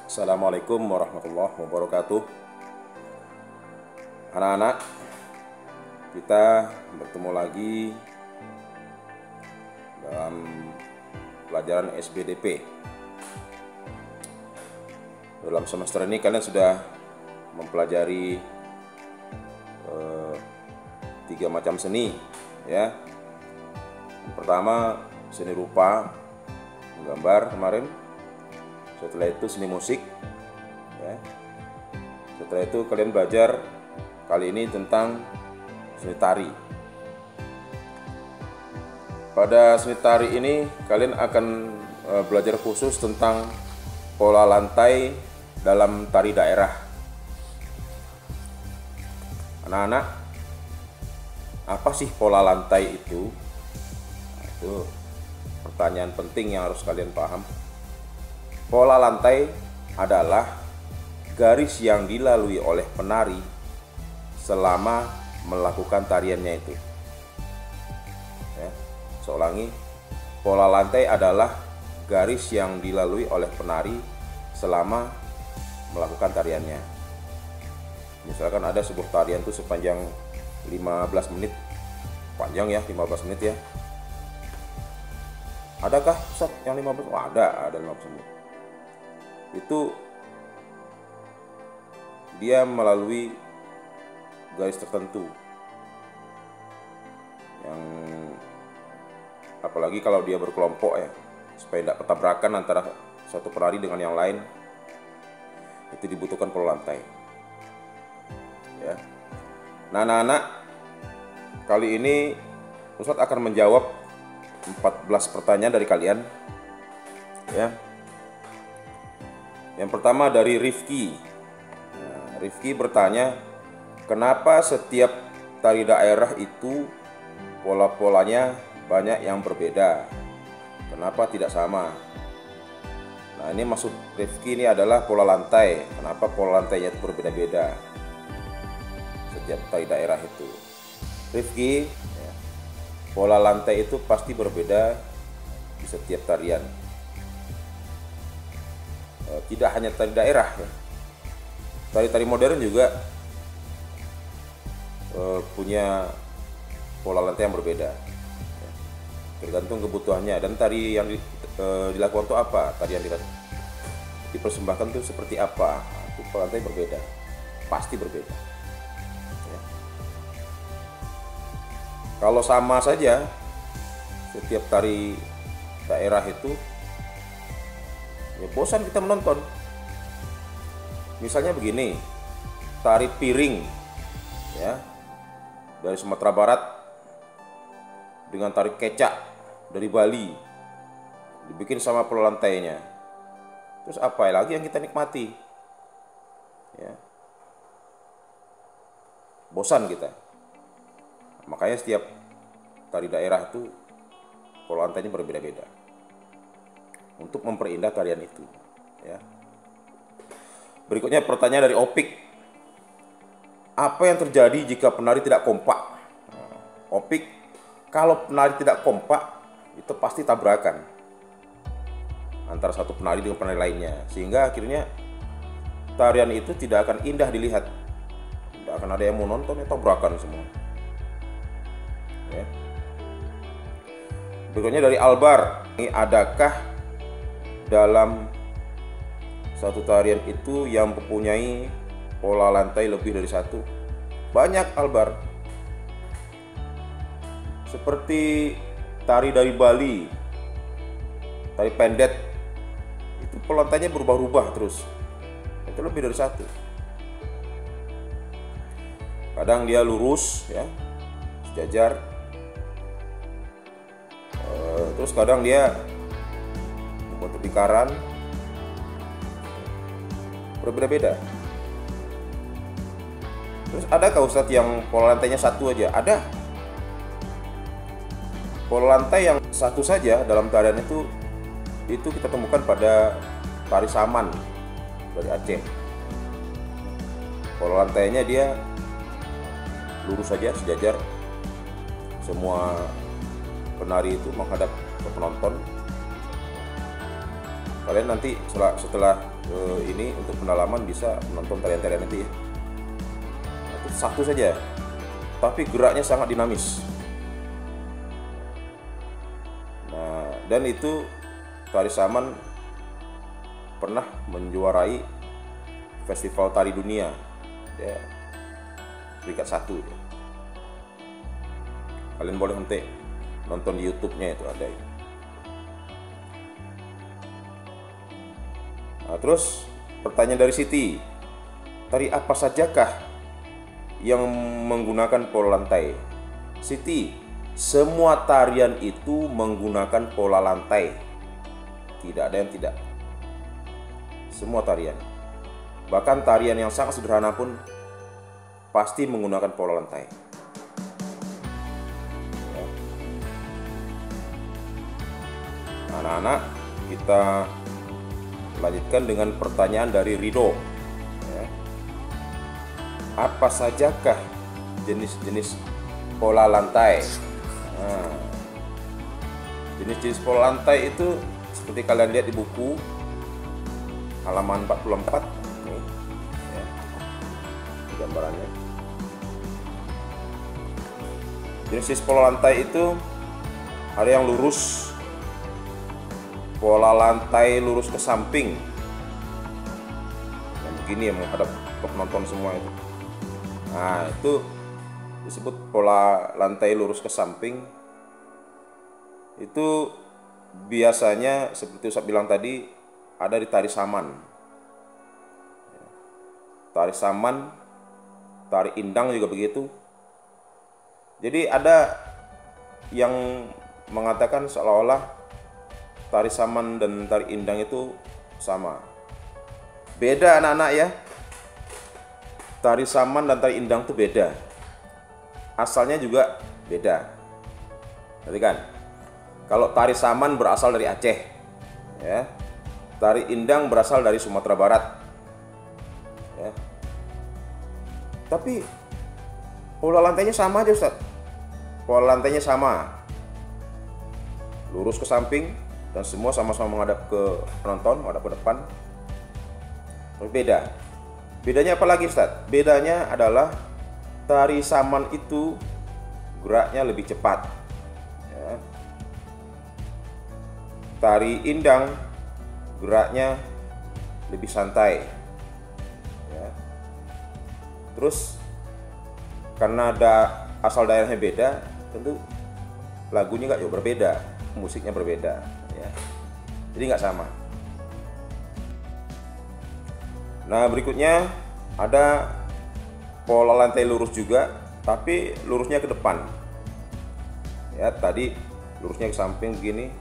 Assalamualaikum warahmatullahi wabarakatuh. Anak-anak, kita bertemu lagi dalam pelajaran SBDP. Dalam semester ini kalian sudah mempelajari 3 macam seni, ya. Yang pertama seni rupa, menggambar kemarin. Setelah itu seni musik, ya. Setelah itu kalian belajar kali ini tentang seni tari. Pada seni tari ini kalian akan belajar khusus tentang pola lantai dalam tari daerah. Anak-anak, apa sih pola lantai itu? Nah, itu pertanyaan penting yang harus kalian paham. Pola lantai adalah garis yang dilalui oleh penari selama melakukan tariannya itu. Ya, saya ulangi, pola lantai adalah garis yang dilalui oleh penari selama melakukan tariannya. Misalkan ada sebuah tarian itu sepanjang 15 menit, panjang ya, 15 menit ya. Adakah Ustaz yang 15? Oh, ada 15 menit. Itu dia melalui garis tertentu, yang apalagi kalau dia berkelompok ya, supaya tidak bertabrakan antara satu penari dengan yang lain, itu dibutuhkan pola lantai, ya. Nah, anak-anak, kali ini Ustadz akan menjawab 14 pertanyaan dari kalian, ya. Yang pertama dari Rifki. Nah, Rifki bertanya, kenapa setiap tari daerah itu pola-polanya banyak yang berbeda? Kenapa tidak sama? Nah, ini maksud Rifki ini adalah pola lantai. Kenapa pola lantainya itu berbeda-beda setiap tari daerah itu? Rifki, ya, pola lantai itu pasti berbeda di setiap tarian. Tidak hanya tari daerah, ya. Tari-tari modern juga punya pola lantai yang berbeda, ya. Tergantung kebutuhannya dan tari yang dilakukan itu apa, tari yang dipersembahkan itu seperti apa. Nah, itu pola lantai berbeda, pasti berbeda, ya. Kalau sama saja setiap tari daerah itu, ya bosan kita menonton. Misalnya begini, tari piring, ya, dari Sumatera Barat dengan tari kecak dari Bali, dibikin sama pola lantainya. Terus apa lagi yang kita nikmati? Ya, bosan kita. Makanya setiap tari daerah itu pola lantainya berbeda-beda untuk memperindah tarian itu, ya. Berikutnya pertanyaan dari Opik. Apa yang terjadi jika penari tidak kompak? Opik, kalau penari tidak kompak, itu pasti tabrakan antara satu penari dengan penari lainnya, sehingga akhirnya tarian itu tidak akan indah dilihat. Tidak akan ada yang mau nonton, ya tabrakan semua, ya. Berikutnya dari Albar. Adakah dalam satu tarian itu yang mempunyai pola lantai lebih dari satu? Banyak, Albar. Seperti tari dari Bali, tari pendet, itu pola lantainya berubah-ubah terus. Itu lebih dari satu. Kadang dia lurus, ya, sejajar. Terus kadang dia membentuk lingkaran, berbeda-beda. Terus adakah Ustadz yang pola lantainya satu aja? Ada. Pola lantai yang satu saja dalam tarian itu kita temukan pada tari Saman dari Aceh. Pola lantainya dia lurus saja, sejajar. Semua penari itu menghadap ke penonton. Kalian nanti setelah ini untuk pendalaman bisa menonton tarian-tarian itu ya. Nah, itu satu saja, tapi geraknya sangat dinamis. Nah, dan itu tari Saman pernah menjuarai festival tari dunia ya, peringkat 1 ya. Kalian boleh nanti nonton di YouTube-nya, itu ada ya. Nah, terus pertanyaan dari Siti, tari apa sajakah yang menggunakan pola lantai? Siti, semua tarian itu menggunakan pola lantai, tidak ada yang tidak. Semua tarian, bahkan tarian yang sangat sederhana pun pasti menggunakan pola lantai. Ya. Anak-anak, kita lanjutkan dengan pertanyaan dari Rido. Ya. Apa sajakah jenis-jenis pola lantai? Nah, jenis-jenis pola lantai itu seperti kalian lihat di buku halaman 44 nih, ya, gambarannya. Jenis pola lantai itu ada yang lurus, pola lantai lurus ke samping, yang begini yang menghadap ke penonton semua itu. Nah, itu disebut pola lantai lurus ke samping. Itu biasanya seperti Ustaz bilang tadi, ada di tari Saman. Tari Saman, tari Indang juga begitu. Jadi ada yang mengatakan seolah-olah tari Saman dan tari Indang itu sama. Beda anak-anak ya. Tari Saman dan tari Indang itu beda. Asalnya juga beda. Berarti kan, kalau tari Saman berasal dari Aceh, ya. Tari Indang berasal dari Sumatera Barat, ya. Tapi pola lantainya sama aja Ustaz. Pola lantainya sama, lurus ke samping dan semua sama-sama menghadap ke penonton, menghadap ke depan. Berbeda. Bedanya apa lagi Ustaz? Bedanya adalah tari Saman itu geraknya lebih cepat, ya. Tari Indang geraknya lebih santai, ya. Terus karena ada asal daerahnya beda, tentu lagunya nggak jauh berbeda, musiknya berbeda, ya. Jadi nggak sama. Nah, berikutnya ada pola lantai lurus juga, tapi lurusnya ke depan. Ya, tadi lurusnya ke samping begini.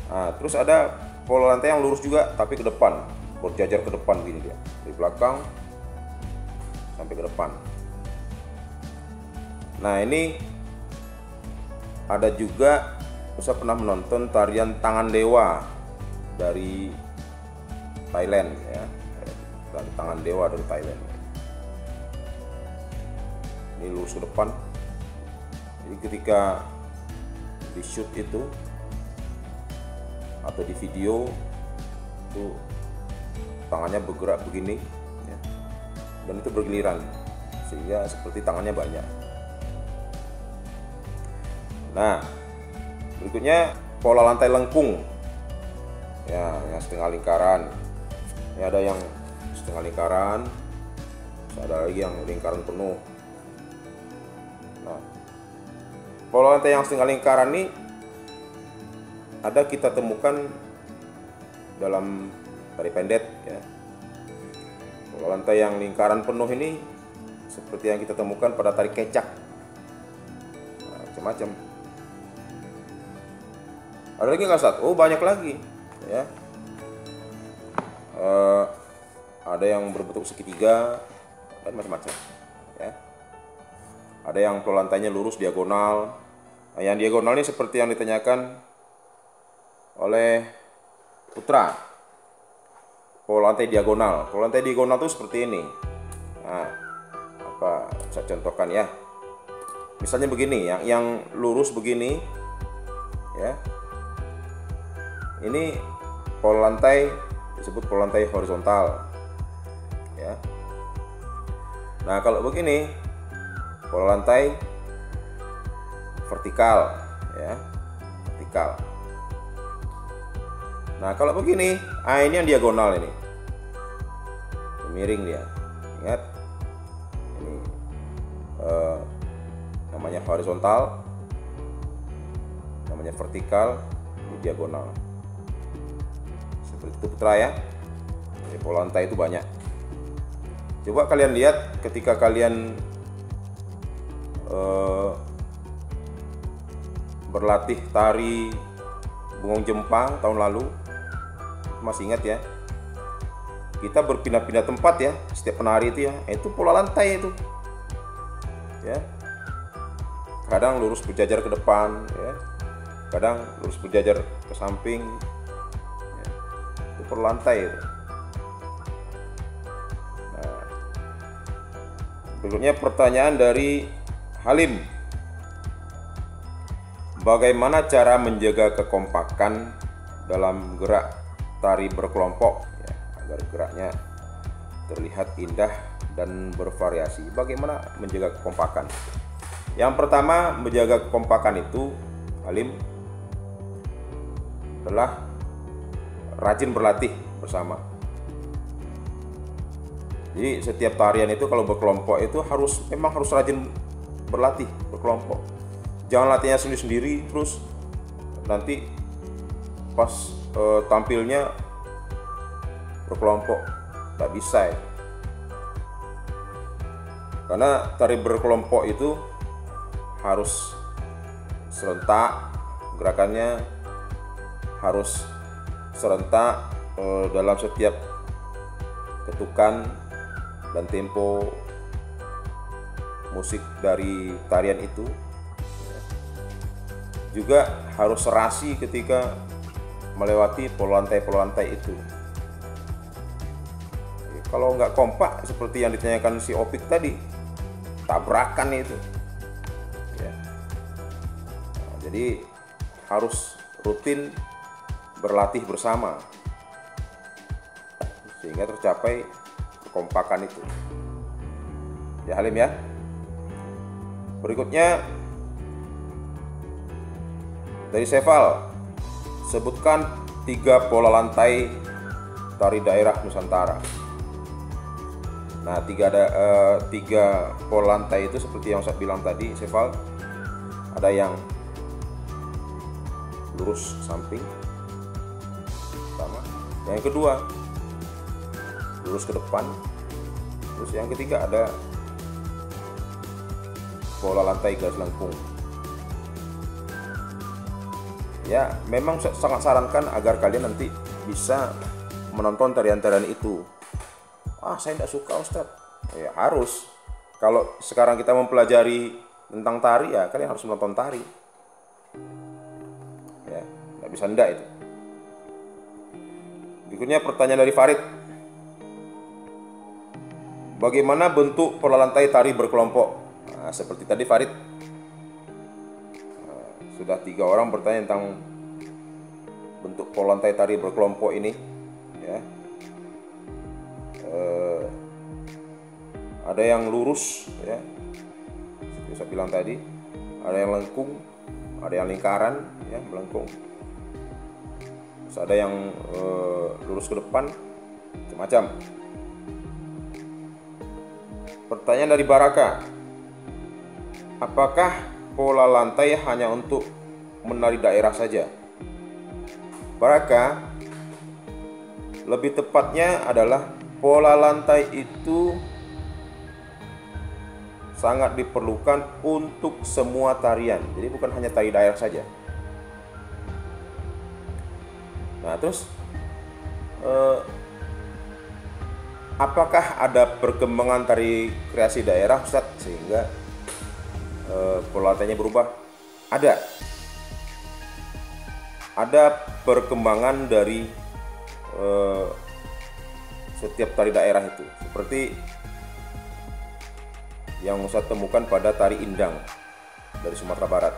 Nah, terus ada pola lantai yang lurus juga tapi ke depan, berjajar ke depan begini dia, dari belakang sampai ke depan. Nah, ini ada juga, saya pernah menonton tarian Tangan Dewa dari Thailand, ya. Tangan Dewa dari Thailand. Ini lurus ke depan. Jadi ketika di shoot itu atau di video itu tangannya bergerak begini, ya. Dan itu bergiliran sehingga seperti tangannya banyak. Nah, berikutnya pola lantai lengkung, ya, yang setengah lingkaran. Ini ada yang setengah lingkaran, ada lagi yang lingkaran penuh. Nah, pola lantai yang setengah lingkaran ini ada kita temukan dalam tari pendet, ya. Pola lantai yang lingkaran penuh ini seperti yang kita temukan pada tari kecak. Nah, macam-macam. Ada lagi nggak Ustaz? Oh, banyak lagi, ya. Ada yang berbentuk segitiga dan macam-macam, ya. Ada yang pola lantainya lurus diagonal. Nah, yang diagonal ini seperti yang ditanyakan oleh Putra. Pola lantai diagonal. Pola lantai diagonal itu seperti ini. Nah, apa saya contohkan ya. Misalnya begini, yang lurus begini, ya. Ini pola lantai disebut pola lantai horizontal ya. Nah, kalau begini pola lantai vertikal ya, vertikal. Nah, kalau begini, ini yang diagonal ini. Miring dia. Ingat. Ini namanya horizontal. Namanya vertikal, ini diagonal. Seperti itu putra ya. Jadi pola lantai itu banyak. Coba kalian lihat ketika kalian berlatih tari Bungong Jepang tahun lalu, masih ingat ya, kita berpindah-pindah tempat ya setiap penari itu ya, itu pola lantai itu ya. Kadang lurus berjajar ke depan ya, kadang lurus berjajar ke samping ya. Itu pola lantai itu. Nah, berikutnya pertanyaan dari Halim. Bagaimana cara menjaga kekompakan dalam gerak tari berkelompok ya, agar geraknya terlihat indah dan bervariasi? Bagaimana menjaga kekompakan? Yang pertama, menjaga kekompakan itu, Halim, adalah rajin berlatih bersama. Jadi setiap tarian itu kalau berkelompok itu memang harus rajin berlatih berkelompok. Jangan latihannya sendiri-sendiri terus nanti pas tampilnya berkelompok, tak bisa ya. Karena tari berkelompok itu harus serentak, gerakannya harus serentak dalam setiap ketukan dan tempo musik dari tarian itu. Juga harus serasi ketika melewati pola lantai itu. Kalau nggak kompak seperti yang ditanyakan si Opik tadi, tabrakan itu ya. Nah, jadi harus rutin berlatih bersama sehingga tercapai kekompakan itu ya, Halim ya. Berikutnya dari Seval, sebutkan 3 pola lantai tari daerah Nusantara. Nah, tiga pola lantai itu seperti yang saya bilang tadi, Seval, ada yang lurus samping, pertama. Yang kedua, lurus ke depan. Terus yang ketiga ada pola lantai garis lengkung. Ya, memang sangat sarankan agar kalian nanti bisa menonton tarian-tarian itu. Saya tidak suka Ustadz. Ya harus. Kalau sekarang kita mempelajari tentang tari ya kalian harus menonton tari. Ya, nggak bisa enggak itu. Berikutnya pertanyaan dari Farid. Bagaimana bentuk pola lantai tari berkelompok? Nah, seperti tadi Farid. Sudah 3 orang bertanya tentang bentuk pola lantai tari berkelompok ini ya. Ada yang lurus ya, seperti saya bilang tadi, ada yang lengkung, ada yang lingkaran ya, melengkung. Terus ada yang lurus ke depan, macam-macam. Pertanyaan dari Baraka. Apakah pola lantai hanya untuk menari daerah saja? Baraka, lebih tepatnya adalah pola lantai itu sangat diperlukan untuk semua tarian. Jadi bukan hanya tari daerah saja. Nah, terus apakah ada perkembangan tari kreasi daerah, Ustaz, sehingga pola lantainya berubah? Ada perkembangan dari setiap tari daerah itu, seperti yang Ustaz temukan pada tari Indang dari Sumatera Barat.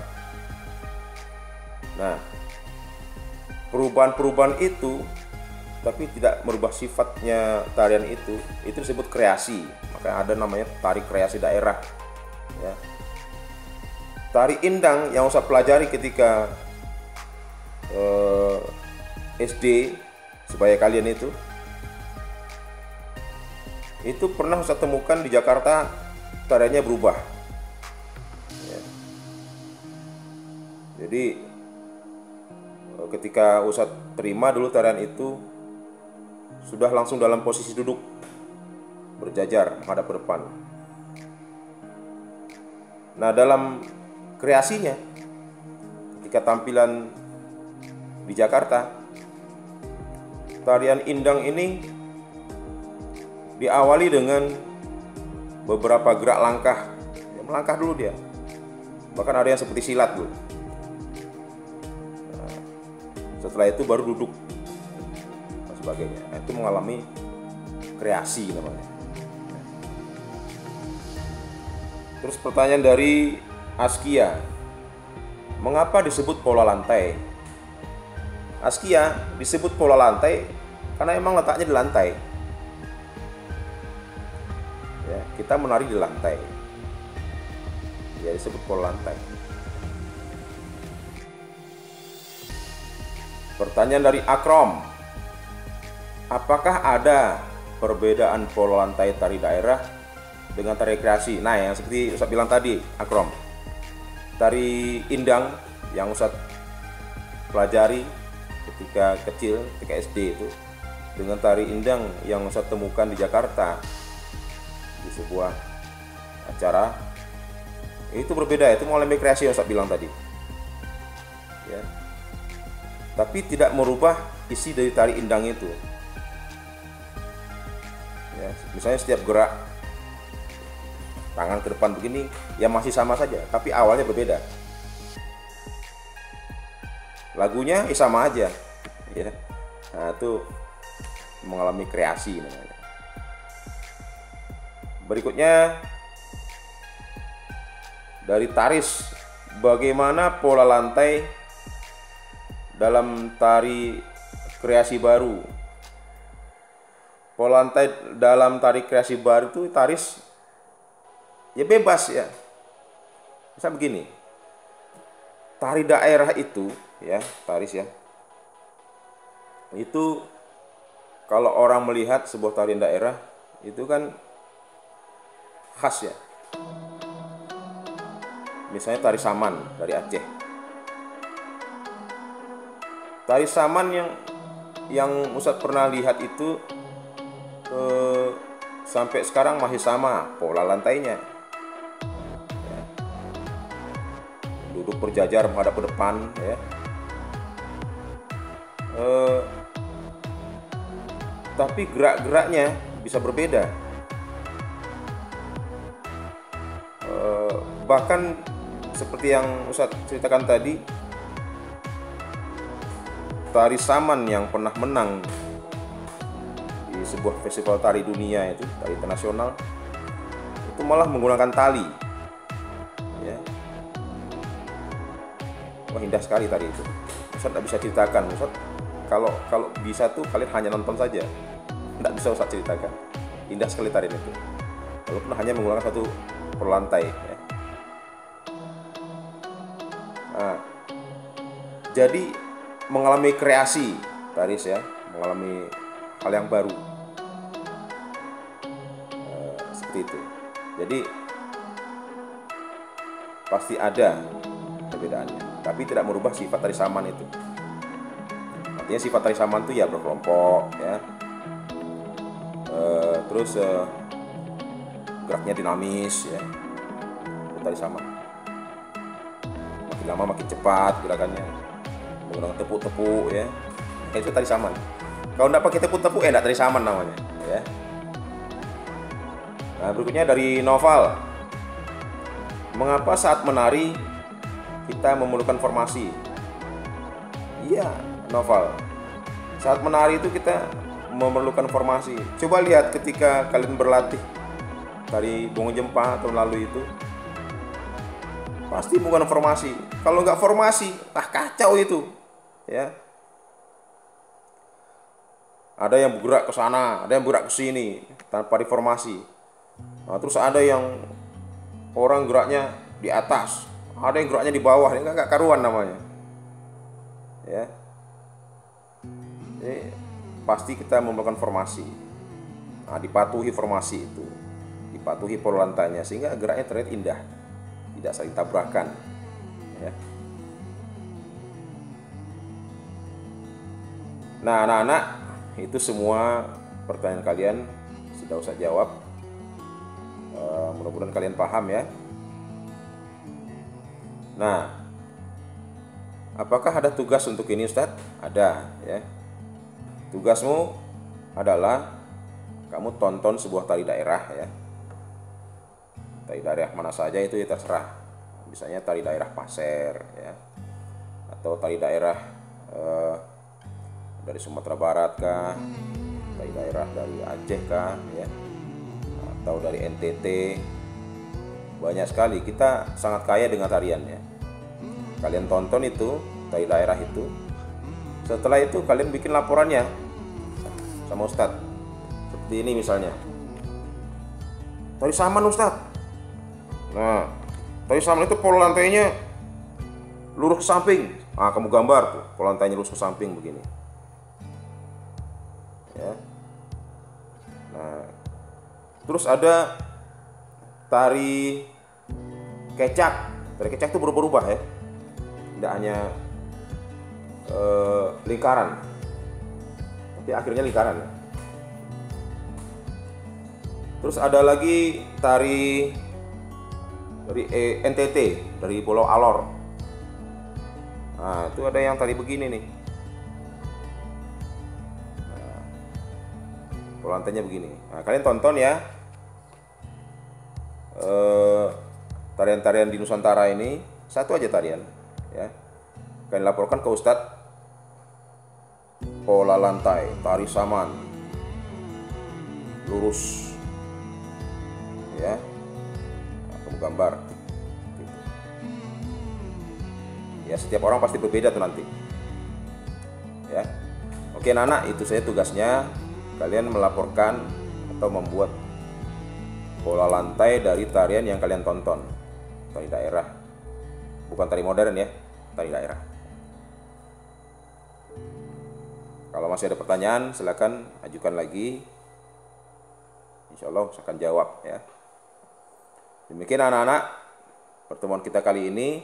Nah, perubahan-perubahan itu tapi tidak merubah sifatnya tarian itu disebut kreasi. Makanya ada namanya tari kreasi daerah ya. Tari indang yang Ustaz pelajari ketika SD supaya kalian itu pernah Ustaz temukan di Jakarta tariannya berubah ya. Jadi ketika Ustaz terima dulu tarian itu sudah langsung dalam posisi duduk berjajar menghadap ke depan. Nah, dalam kreasinya ketika tampilan di Jakarta, tarian indang ini diawali dengan beberapa gerak langkah ya, melangkah dulu dia, bahkan ada yang seperti silat dulu. Nah, setelah itu baru duduk dan sebagainya. Nah, itu mengalami kreasi namanya. Terus pertanyaan dari Askia, mengapa disebut pola lantai? Askia disebut pola lantai karena emang letaknya di lantai ya, kita menari di lantai ya, disebut pola lantai. Pertanyaan dari Akrom, apakah ada perbedaan pola lantai tari daerah dengan tari kreasi? Nah, yang seperti Ustaz bilang tadi, Akrom, tari indang yang Ustaz pelajari ketika kecil, ketika SD itu, dengan tari indang yang Ustaz temukan di Jakarta di sebuah acara, itu berbeda. Itu mengalami kreasi yang Ustaz bilang tadi ya. Tapi tidak merubah isi dari tari indang itu ya. Misalnya setiap gerak tangan ke depan begini ya masih sama saja, tapi awalnya berbeda. Lagunya sama aja ya. Nah, itu mengalami kreasi namanya. Berikutnya dari Taris, bagaimana pola lantai dalam tari kreasi baru? Pola lantai dalam tari kreasi baru itu Taris ya bebas ya. Misal begini, tari daerah itu ya, Taris ya, itu kalau orang melihat sebuah tarian daerah itu kan khas ya. Misalnya tari saman dari Aceh. Tari saman yang Ustadz pernah lihat itu sampai sekarang masih sama pola lantainya. Duduk berjajar menghadap ke depan ya. Tapi gerak-geraknya bisa berbeda. Bahkan seperti yang Ustadz ceritakan tadi, tari saman yang pernah menang di sebuah festival tari dunia itu, tari internasional, itu malah menggunakan tali ya. Wah, indah sekali tadi itu. Ustadz tidak bisa ceritakan. Ustadz kalau bisa tuh kalian hanya nonton saja, tidak bisa Ustadz ceritakan. Indah sekali tarian itu, walaupun hanya menggunakan satu perlantai ya. Nah, jadi mengalami kreasi Taris ya, mengalami hal yang baru seperti itu. Jadi pasti ada perbedaannya, tapi tidak merubah sifat tari saman itu. Artinya sifat tari saman itu ya berkelompok ya, terus geraknya dinamis ya, itu tari saman. Makin lama makin cepat gerakannya, menggunakan tepuk-tepuk ya, itu tari saman. Kalau tidak pakai tepuk-tepuk tidak tari saman namanya ya. Nah, berikutnya dari Noval, mengapa saat menari kita memerlukan formasi? Iya, Noval, saat menari itu kita memerlukan formasi. Coba lihat ketika kalian berlatih tari Bongo Jempa tahun lalu itu, pasti menggunakan formasi. Kalau nggak formasi, kacau itu ya. Ada yang bergerak ke sana, ada yang bergerak ke sini tanpa informasi. Nah, terus ada yang orang geraknya di atas, ada yang geraknya di bawah, ini nggak karuan namanya. Ya, jadi pasti kita memerlukan formasi. Nah, dipatuhi formasi itu, dipatuhi pola lantainya sehingga geraknya terlihat indah, tidak saling tabrakan. Ya. Nah, anak-anak, itu semua pertanyaan kalian sudah usah jawab. Mudah-mudahan kalian paham ya. Nah, apakah ada tugas untuk ini Ustadz? Ada ya. Tugasmu adalah kamu tonton sebuah tari daerah ya. Tari daerah mana saja itu ya terserah. Misalnya tari daerah Pasir ya. Atau tari daerah dari Sumatera Barat kah, dari daerah dari Aceh kah, ya, atau dari NTT. Banyak sekali, kita sangat kaya dengan tarian ya. Kalian tonton itu tari daerah itu. Setelah itu kalian bikin laporannya sama Ustadz. Seperti ini misalnya. Tari saman Ustadz. Nah, tari saman itu pola lantainya lurus ke samping. Nah, kamu gambar tuh pola lantainya lurus ke samping begini. Ya. Nah, terus ada tari kecak. Tari kecak itu berubah-ubah ya, tidak hanya lingkaran, tapi akhirnya lingkaran. Terus ada lagi tari dari NTT, dari Pulau Alor. Nah, itu ada yang tari begini nih. Lantainya begini. Nah, kalian tonton ya tarian-tarian di Nusantara ini, satu aja tarian ya. Kalian laporkan ke Ustadz, pola lantai tari saman lurus ya. Nah, kamu gambar gitu. Ya, setiap orang pasti berbeda tuh nanti ya. Oke anak-anak, itu saya tugasnya. Kalian melaporkan atau membuat pola lantai dari tarian yang kalian tonton. Tari daerah, bukan tari modern ya, tari daerah. Kalau masih ada pertanyaan, silakan ajukan lagi. Insya Allah saya akan jawab ya. Demikian anak-anak, pertemuan kita kali ini.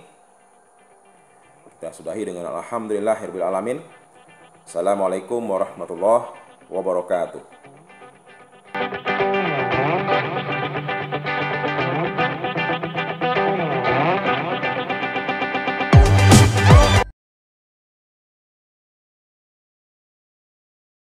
Kita sudahi dengan alhamdulillahirabbil alamin. Assalamualaikum warahmatullahi wabarakatuh.